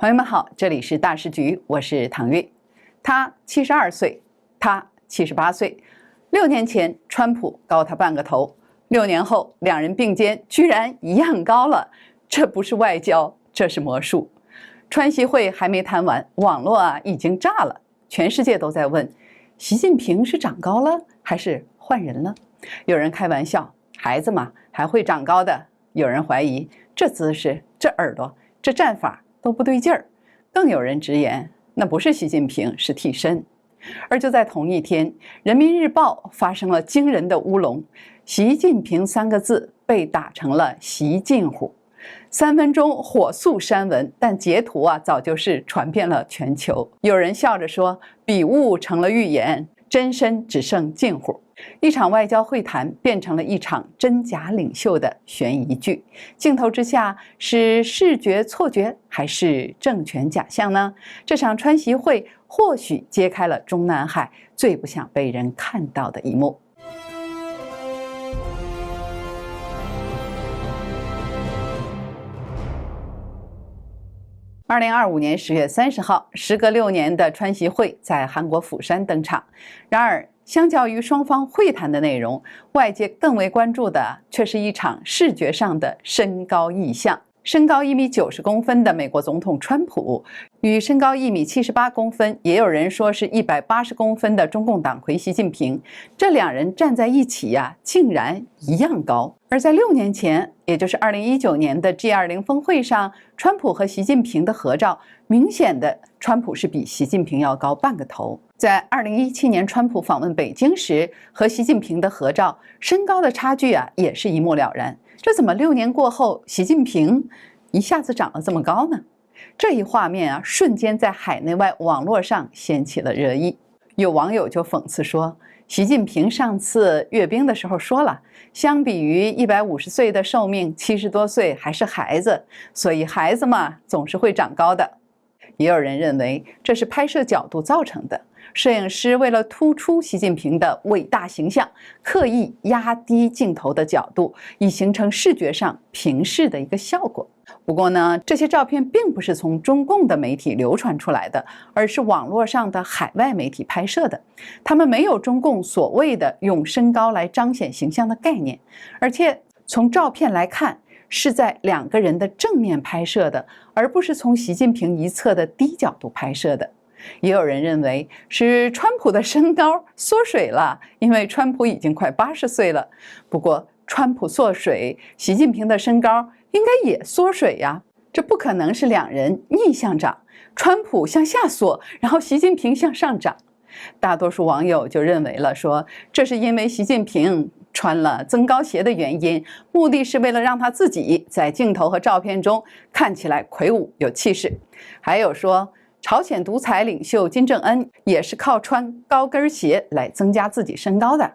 朋友们好，这里是大师局，我是唐月。他72岁，他78岁。6年前，川普高他半个头，6年后，两人并肩，居然一样高了。这不是外交，这是魔术。川习会还没谈完，网络已经炸了，全世界都在问：习近平是长高了，还是换人了？有人开玩笑，孩子嘛，还会长高的。有人怀疑，这姿势、这耳朵、这站法都不对劲儿。更有人直言，那不是习近平，是替身。而就在同一天，《人民日报》发生了惊人的乌龙，习近平3个字被打成了习近乎。3分钟火速删文，但截图早就是传遍了全球。有人笑着说，笔误成了预言，真身只剩近乎。一场外交会谈变成了一场真假领袖的悬疑剧。镜头之下是视觉错觉还是政权假象呢？这场川习会或许揭开了中南海最不想被人看到的一幕。2025年10月30号，时隔6年的川习会在韩国釜山登场。然而，相较于双方会谈的内容，外界更为关注的却是一场视觉上的身高异象。身高1.90米的美国总统川普与身高1.78米，也有人说是180公分的中共党魁习近平，这两人站在一起竟然一样高。而在6年前，也就是2019年的 G20 峰会上，川普和习近平的合照，明显的川普是比习近平要高半个头。在2017年川普访问北京时，和习近平的合照，身高的差距也是一目了然。这怎么6年过后，习近平一下子长了这么高呢？这一画面瞬间在海内外网络上掀起了热议。有网友就讽刺说，习近平上次阅兵的时候说了，相比于150岁的寿命，70多岁还是孩子，所以孩子嘛，总是会长高的。也有人认为这是拍摄角度造成的，摄影师为了突出习近平的伟大形象，刻意压低镜头的角度，以形成视觉上平视的一个效果。不过呢，这些照片并不是从中共的媒体流传出来的，而是网络上的海外媒体拍摄的。他们没有中共所谓的用身高来彰显形象的概念，而且从照片来看，是在2个人的正面拍摄的，而不是从习近平一侧的低角度拍摄的。也有人认为是川普的身高缩水了，因为川普已经快80岁了。不过川普缩水，习近平的身高应该也缩水呀，这不可能是2人逆向涨，川普向下缩，然后习近平向上涨。大多数网友就认为了，说这是因为习近平穿了增高鞋的原因，目的是为了让他自己在镜头和照片中看起来魁梧有气势。还有说，朝鲜独裁领袖金正恩也是靠穿高跟鞋来增加自己身高的。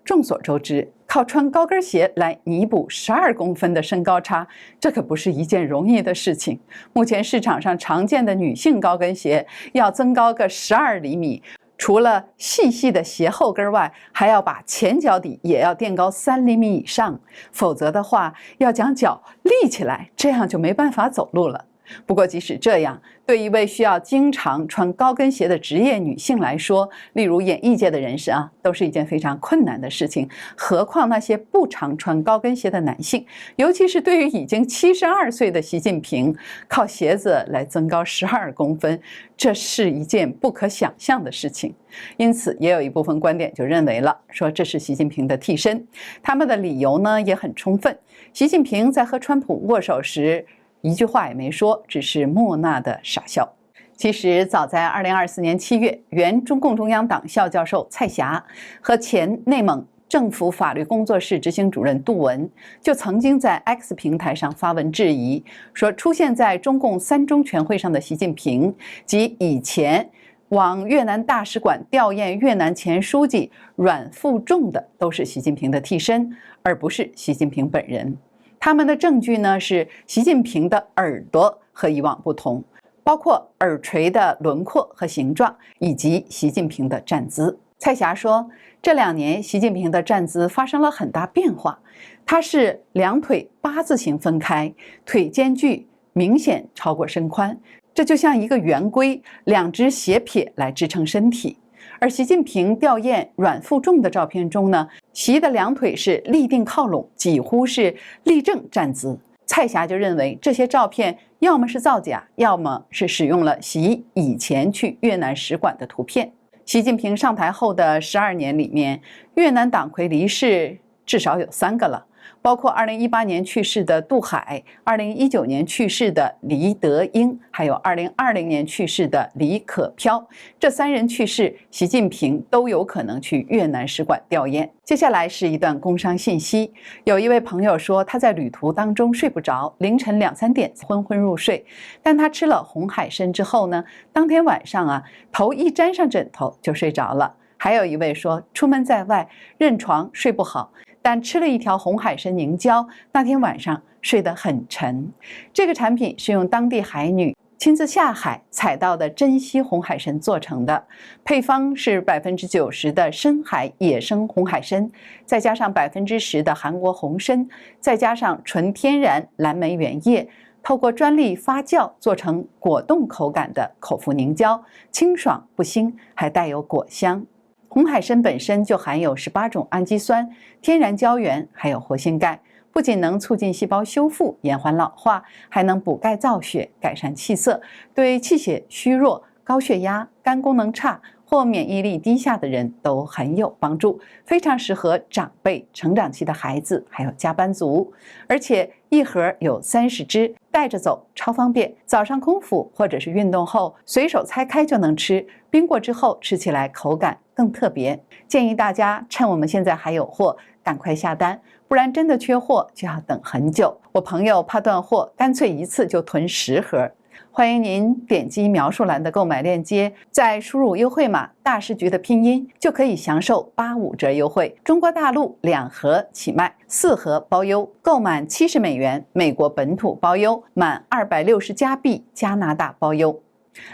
众所周知，靠穿高跟鞋来弥补12公分的身高差，这可不是一件容易的事情。目前市场上常见的女性高跟鞋要增高个12厘米，除了细细的鞋后跟外，还要把前脚底也要垫高3厘米以上，否则的话要将脚立起来，这样就没办法走路了。不过即使这样，对一位需要经常穿高跟鞋的职业女性来说，例如演艺界的人士都是一件非常困难的事情，何况那些不常穿高跟鞋的男性，尤其是对于已经72岁的习近平，靠鞋子来增高12公分，这是一件不可想象的事情。因此也有一部分观点就认为了，说这是习近平的替身。他们的理由呢也很充分，习近平在和川普握手时一句话也没说，只是莫纳的傻笑。其实早在2024年7月，原中共中央党校教授蔡霞和前内蒙政府法律工作室执行主任杜文就曾经在 X 平台上发文质疑，说出现在中共3中全会上的习近平及以前往越南大使馆吊唁越南前书记阮富仲的都是习近平的替身，而不是习近平本人。他们的证据呢是习近平的耳朵和以往不同，包括耳垂的轮廓和形状，以及习近平的站姿。蔡霞说，这2年习近平的站姿发生了很大变化，他是2腿8字形分开，腿间距明显超过身宽，这就像一个圆规，两只斜撇来支撑身体。而习近平吊唁阮富仲的照片中呢，习的两腿是立定靠拢，几乎是立正站姿。蔡霞就认为这些照片要么是造假，要么是使用了习以前去越南使馆的图片。习近平上台后的12年里面，越南党魁离世至少有3个了。包括2018年去世的杜海，2019年去世的黎德英，还有2020年去世的李可飘。这3人去世，习近平都有可能去越南使馆吊唁。接下来是一段工商信息，有一位朋友说他在旅途当中睡不着，凌晨2、3点昏昏入睡，但他吃了红海参之后呢，当天晚上头一沾上枕头就睡着了。还有一位说出门在外认床睡不好，但吃了一条红海参凝胶，那天晚上睡得很沉。这个产品是用当地海女亲自下海采到的珍稀红海参做成的，配方是90%的深海野生红海参，再加上10%的韩国红参，再加上纯天然蓝莓原液，透过专利发酵做成果冻口感的口服凝胶，清爽不腥，还带有果香。红海参本身就含有18种氨基酸、天然胶原，还有活性钙，不仅能促进细胞修复、延缓老化，还能补钙造血、改善气色，对气血虚弱、高血压、肝功能差或免疫力低下的人都很有帮助，非常适合长辈、成长期的孩子，还有加班族。而且一盒有30支，带着走超方便，早上空腹或者是运动后随手拆开就能吃，冰过之后吃起来口感更特别。建议大家趁我们现在还有货，赶快下单，不然真的缺货就要等很久。我朋友怕断货，干脆一次就囤10盒。欢迎您点击描述栏的购买链接，再输入优惠码大师局的拼音，就可以享受85折优惠。中国大陆2盒起卖，4盒包邮，购满70美元，美国本土包邮，满260加币，加拿大包邮。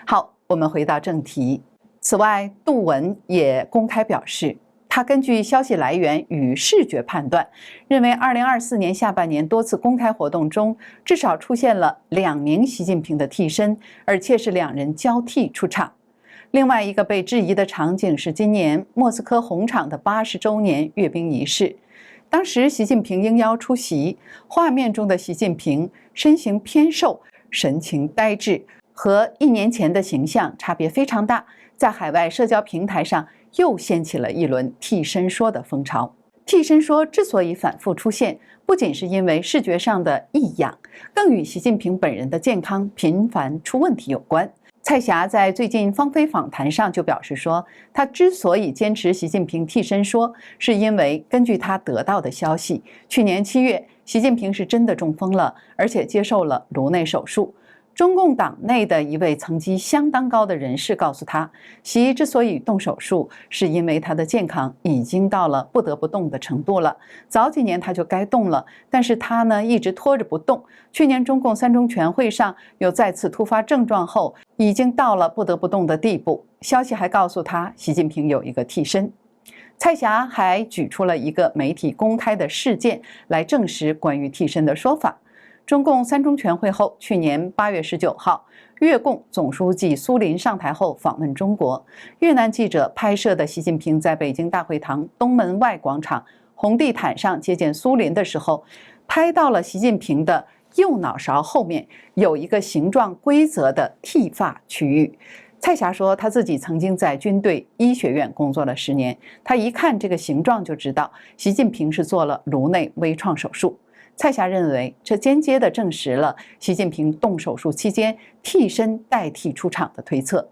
好，我们回到正题。此外，杜文也公开表示，他根据消息来源与视觉判断，认为2024年下半年多次公开活动中，至少出现了2名习近平的替身，而且是2人交替出场。另外一个被质疑的场景是今年莫斯科红场的80周年阅兵仪式，当时习近平应邀出席，画面中的习近平身形偏瘦，神情呆滞，和1年前的形象差别非常大。在海外社交平台上又掀起了一轮替身说的风潮。替身说之所以反复出现，不仅是因为视觉上的异样，更与习近平本人的健康频繁出问题有关。蔡霞在最近芳菲访谈上就表示说，她之所以坚持习近平替身说，是因为根据她得到的消息，去年7月，习近平是真的中风了，而且接受了颅内手术。中共党内的一位层级相当高的人士告诉他，习之所以动手术，是因为他的健康已经到了不得不动的程度了。早几年他就该动了，但是他呢一直拖着不动。去年中共3中全会上又再次突发症状后，已经到了不得不动的地步。消息还告诉他，习近平有一个替身。蔡霞还举出了一个媒体公开的事件来证实关于替身的说法。中共3中全会后，去年8月19号，越共总书记苏林上台后访问中国。越南记者拍摄的习近平在北京大会堂东门外广场红地毯上接见苏林的时候，拍到了习近平的右脑勺后面有一个形状规则的剃发区域。蔡霞说，他自己曾经在军队医学院工作了10年，他一看这个形状就知道习近平是做了颅内微创手术。蔡霞认为，这间接地证实了习近平动手术期间替身代替出场的推测。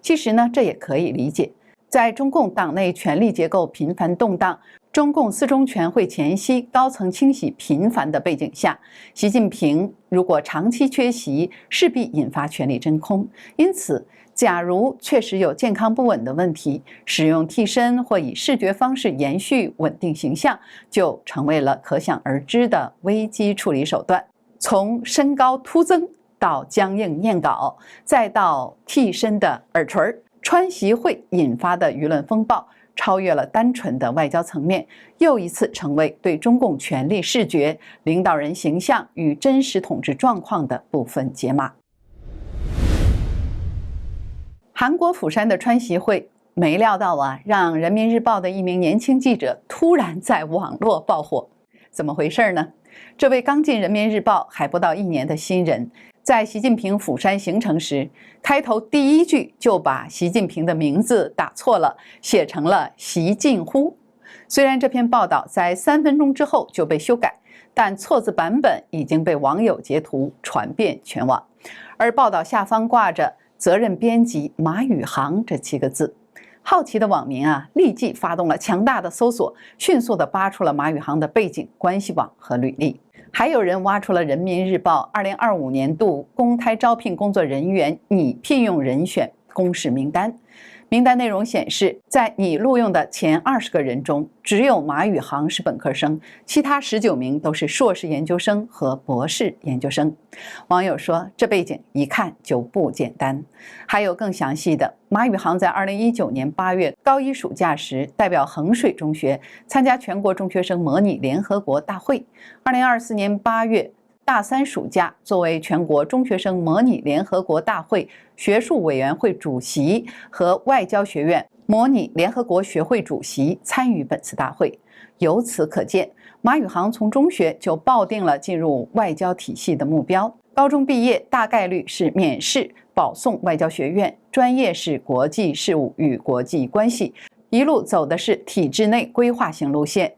其实呢，这也可以理解。在中共党内权力结构频繁动荡，中共4中全会前夕高层清洗频繁的背景下，习近平如果长期缺席，势必引发权力真空。因此，假如确实有健康不稳的问题，使用替身或以视觉方式延续稳定形象，就成为了可想而知的危机处理手段。从身高突增到僵硬念稿，再到替身的耳垂，川习会引发的舆论风暴超越了单纯的外交层面，又一次成为对中共权力视觉、领导人形象与真实统治状况的部分解码。韩国釜山的川习会没料到啊，让人民日报的一名年轻记者突然在网络爆火。怎么回事呢？这位刚进人民日报还不到1年的新人，在习近平釜山行程时，开头第1句就把习近平的名字打错了，写成了习近乎。虽然这篇报道在3分钟之后就被修改，但错字版本已经被网友截图传遍全网，而报道下方挂着责任编辑马宇航这7个字。好奇的网民啊，立即发动了强大的搜索，迅速地扒出了马宇航的背景、关系网和履历。还有人挖出了人民日报2025年度公开招聘工作人员拟聘用人选公示名单。名单内容显示，在拟录用的前20个人中，只有马宇航是本科生，其他19名都是硕士研究生和博士研究生。网友说，这背景一看就不简单。还有更详细的，马宇航在2019年8月高1暑假时，代表衡水中学参加全国中学生模拟联合国大会。2024年8月大3暑假，作为全国中学生模拟联合国大会学术委员会主席和外交学院模拟联合国学会主席参与本次大会。由此可见，马宇航从中学就抱定了进入外交体系的目标。高中毕业大概率是免试保送外交学院，专业是国际事务与国际关系，一路走的是体制内规划型路线。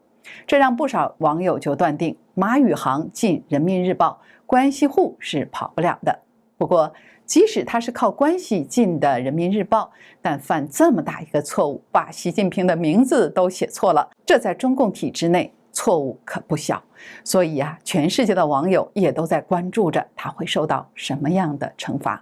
这让不少网友就断定，马宇航进人民日报关系户是跑不了的。不过，即使他是靠关系进的人民日报，但犯这么大一个错误，把习近平的名字都写错了，这在中共体制内错误可不小。所以啊，全世界的网友也都在关注着他会受到什么样的惩罚。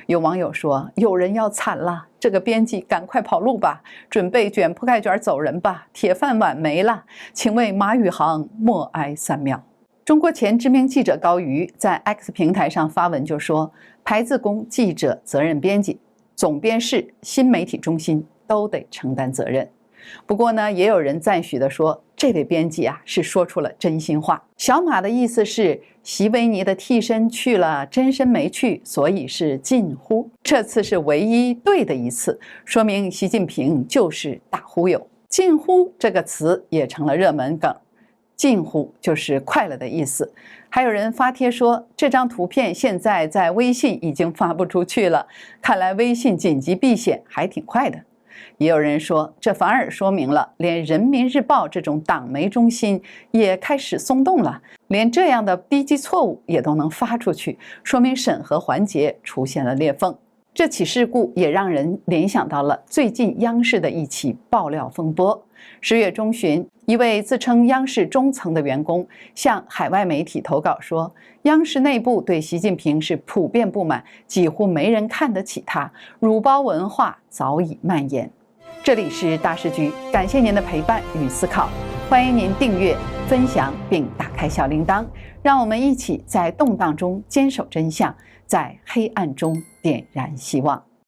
有网友说，有人要惨了，这个编辑赶快跑路吧，准备卷铺盖卷走人吧，铁饭碗没了，请为马宇航默哀3秒。中国前知名记者高瑜在 X 平台上发文就说，排字工、记者、责任编辑、总编室、新媒体中心都得承担责任。不过呢，也有人赞许地说，这位编辑啊是说出了真心话。小马的意思是，习维尼的替身去了，真身没去，所以是近乎。这次是唯一对的一次，说明习近平就是大忽悠。近乎这个词也成了热门梗，近乎就是快乐的意思。还有人发帖说，这张图片现在在微信已经发不出去了，看来微信紧急避险还挺快的。也有人说，这反而说明了连人民日报这种党媒中心也开始松动了，连这样的低级错误也都能发出去，说明审核环节出现了裂缝。这起事故也让人联想到了最近央视的一起爆料风波。10月中旬，一位自称央视中层的员工向海外媒体投稿说，央视内部对习近平是普遍不满，几乎没人看得起他，辱包文化早已蔓延。这里是大时局，感谢您的陪伴与思考，欢迎您订阅、分享并打开小铃铛，让我们一起在动荡中坚守真相，在黑暗中点燃希望。